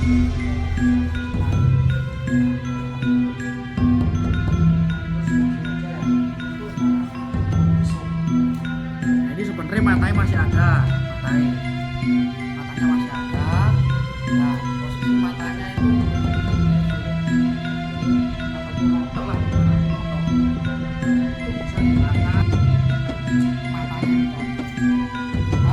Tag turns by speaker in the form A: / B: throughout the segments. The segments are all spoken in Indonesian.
A: Jadi sebenarnya matanya masih ada, matanya masih ada. Nah, posisi matanya itu motor lah, itu bisa digunakan matanya kita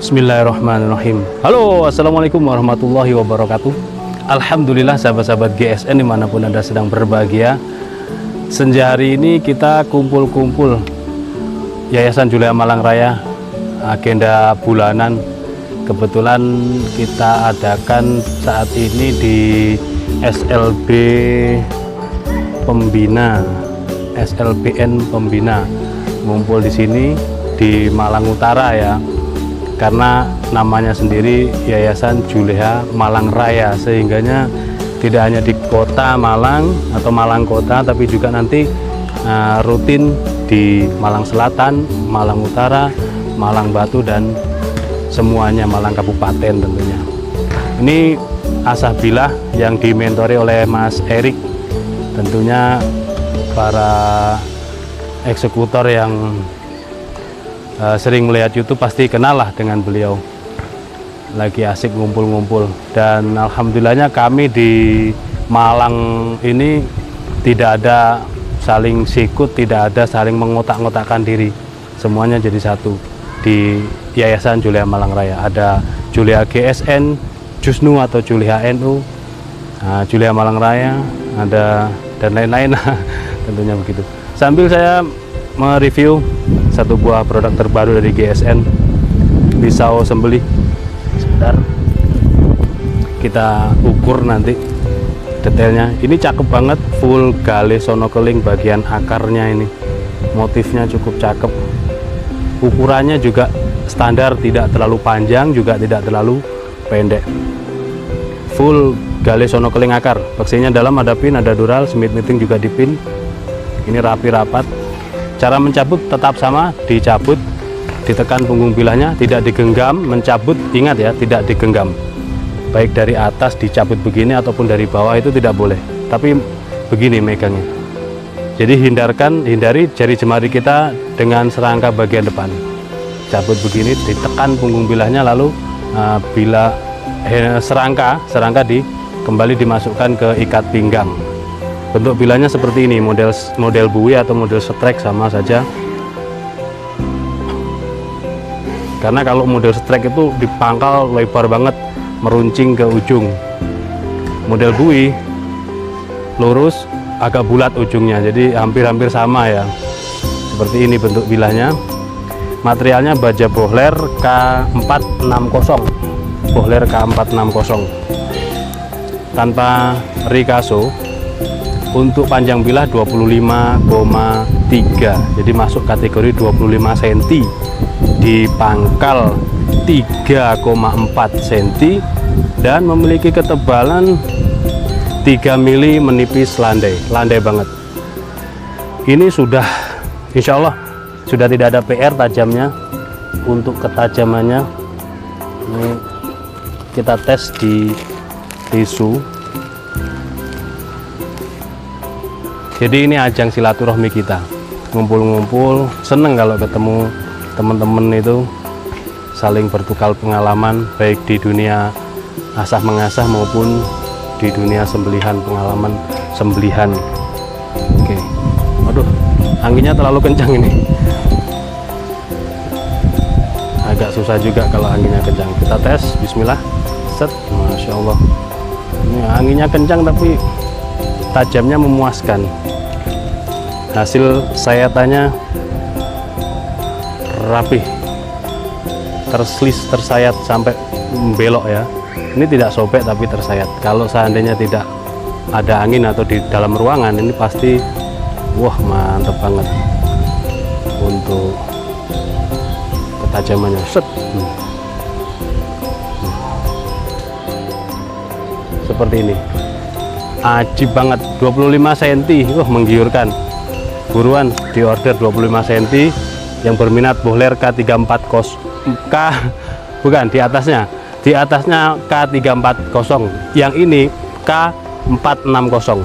B: Bismillahirrahmanirrahim. Halo, assalamualaikum warahmatullahi wabarakatuh. Alhamdulillah sahabat-sahabat GSN dimanapun Anda sedang berbahagia. Senja hari ini kita kumpul-kumpul Yayasan Julia Malang Raya, agenda bulanan. Kebetulan kita adakan saat ini di SLB Pembina, SLBN Pembina, ngumpul di sini di Malang Utara ya. Karena namanya sendiri Yayasan Julia Malang Raya, sehingganya tidak hanya di kota Malang atau Malang Kota, tapi juga nanti rutin di Malang Selatan, Malang Utara, Malang Batu, dan semuanya Malang Kabupaten tentunya. Ini Ashabillah yang dimentori oleh Mas Erik, tentunya para eksekutor yang sering melihat YouTube pasti kenal lah dengan beliau. Lagi asik ngumpul-ngumpul, dan alhamdulillahnya kami di Malang ini tidak ada saling sikut, tidak ada saling mengotak-ngotakkan diri, semuanya jadi satu di Yayasan Julia Malang Raya. Ada Julia GSN, Jusnu atau Julia NU, Julia Malang Raya, ada dan lain-lain tentunya begitu. Sambil saya mereview satu buah produk terbaru dari GSN, pisau sembelih. Sebentar kita ukur nanti detailnya. Ini cakep banget, full gale sonokeling bagian akarnya, ini motifnya cukup cakep. Ukurannya juga standar, tidak terlalu panjang juga tidak terlalu pendek. Full gale sonokeling akar. Baksinya dalam ada pin, ada dural, Smith Meeting juga dipin. Ini rapi rapat. Cara mencabut tetap sama, dicabut, ditekan punggung bilahnya, tidak digenggam. Mencabut, ingat ya, tidak digenggam. Baik dari atas dicabut begini ataupun dari bawah itu tidak boleh. Tapi begini megangnya. Jadi hindari jari jemari kita dengan serangka bagian depan. Cabut begini, ditekan punggung bilahnya, lalu bila serangka kembali dimasukkan ke ikat pinggang. Bentuk bilahnya seperti ini, model buih atau model strike sama saja. Karena kalau model strike itu dipangkal lebar banget, meruncing ke ujung. Model buih lurus, agak bulat ujungnya, jadi hampir-hampir sama ya. Seperti ini bentuk bilahnya. Materialnya baja bohler K460, bohler K460 tanpa rikaso. Untuk panjang bilah 25,3, jadi masuk kategori 25 cm, di pangkal 3,4 cm, dan memiliki ketebalan 3 mili, menipis, landai banget. Ini sudah insya Allah sudah tidak ada PR tajamnya. Untuk ketajamannya ini kita tes di tisu. Jadi ini ajang silaturahmi kita, ngumpul-ngumpul, seneng kalau ketemu teman-teman itu, saling bertukar pengalaman baik di dunia asah mengasah maupun di dunia sembelihan, pengalaman sembelihan. Oke, aduh, anginnya terlalu kencang ini, agak susah juga kalau anginnya kencang. Kita tes, Bismillah, set, Masya Allah. Ini anginnya kencang tapi tajamnya memuaskan. Hasil sayatannya rapih, tersayat sampai belok ya. Ini tidak sobek tapi tersayat. Kalau seandainya tidak ada angin atau di dalam ruangan, ini pasti wah mantep banget untuk ketajamannya. Set. Seperti ini, ajib banget, 25 cm. Wah, menggiurkan. Buruan di order 25 cm. Yang berminat bohler K340, bukan, di atasnya K340, yang ini K460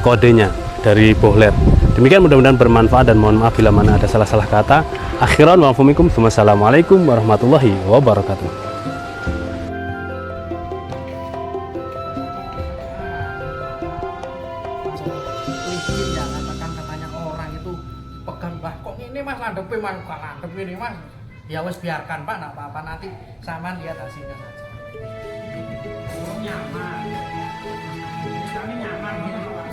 B: kodenya dari bohler. Demikian, mudah-mudahan bermanfaat, dan mohon maaf bila mana ada salah-salah kata. Akhiran wa afumikum. Wassalamualaikum warahmatullahi wabarakatuh.
A: Katanya orang itu pegang bah, kok ini mas landep mas, bukan landep ini mas. Ya wes biarkan Pak, nggak apa-apa, nanti sama lihat hasilnya saja. Nyaman. Kami nyaman gitu Pak.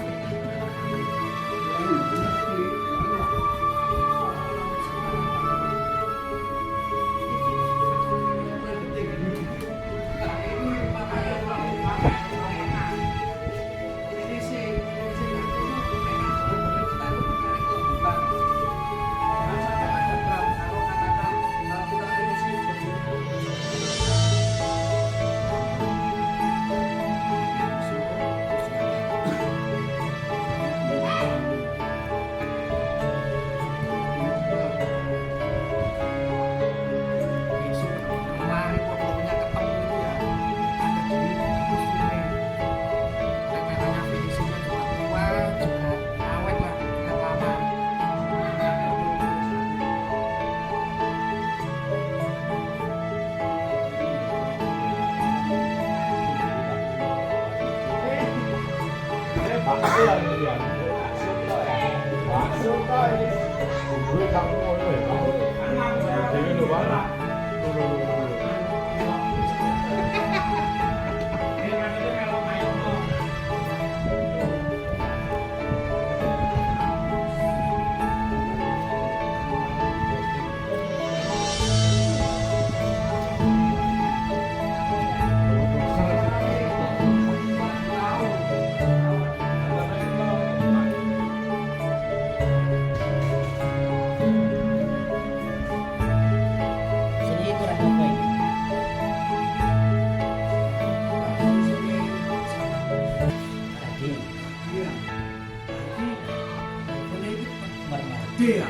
A: Ya,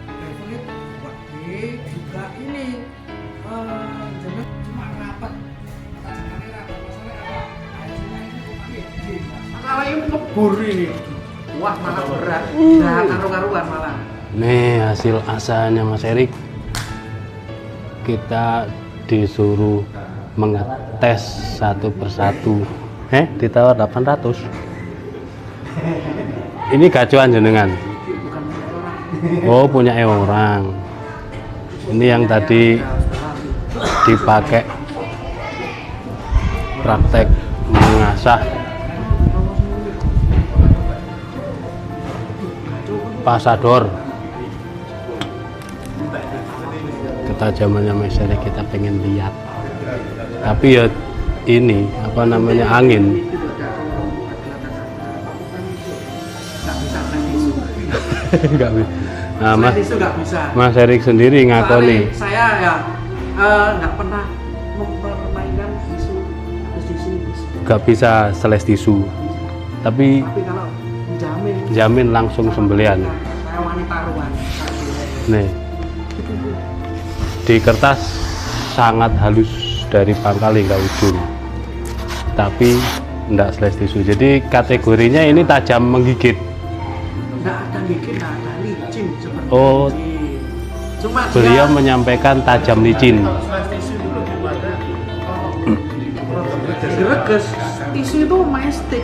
A: levelnya gede juga ini jangan cuma rapat, masalah ini ngebor ini, wah malah berat, nah karu-karuan malah.
B: Nih hasil asanya Mas Erik. Kita disuruh mengetes satu persatu. Ditawar 800. Ini gacuan jenengan. Oh, punya orang. Ini yang tadi dipakai praktek mengasah pasador. Ketajamannya Mas Erik kita pengen lihat. Tapi ya ini apa namanya angin. Enggak bisa. Nah, Mas Erik sendiri ngakoni.
A: Saya ya nggak pernah mempermainkan isu justisi.
B: Nggak bisa seles tisu. Tapi
A: kalau
B: jamin langsung sembelian.
A: Saya wanita ruan.
B: Nih. Di kertas sangat halus dari pangkal hingga ujung. Tapi enggak seles tisu. Jadi kategorinya ini tajam menggigit.
A: Enggak ada gigit, enggak ada licin seperti
B: Oh,
A: ini. Cuma
B: beliau menyampaikan tajam licin.
A: Greges, tisu itu main stick.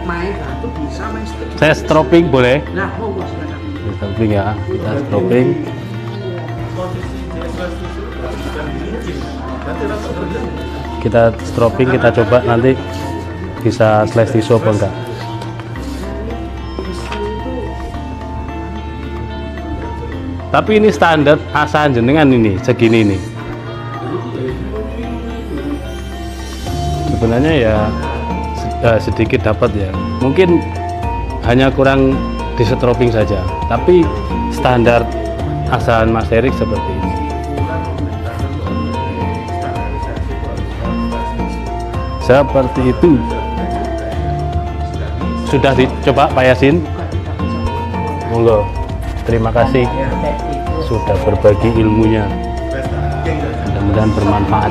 A: Main batu bisa main stick.
B: Saya stropping boleh?
A: Nah, monggo silakan.
B: Stropping ya, kita stropping. Kita stropping, kita coba nanti bisa slash tisu apa enggak. Tapi ini standar asahan jenengan ini segini nih. Sebenarnya ya sedikit dapat ya. Mungkin hanya kurang di stropping saja. Tapi standar asahan Mas Erik seperti ini. Seperti itu. Sudah dicoba Pak Yasin? Monggo. Terima kasih sudah berbagi ilmunya. Mudah-mudahan bermanfaat.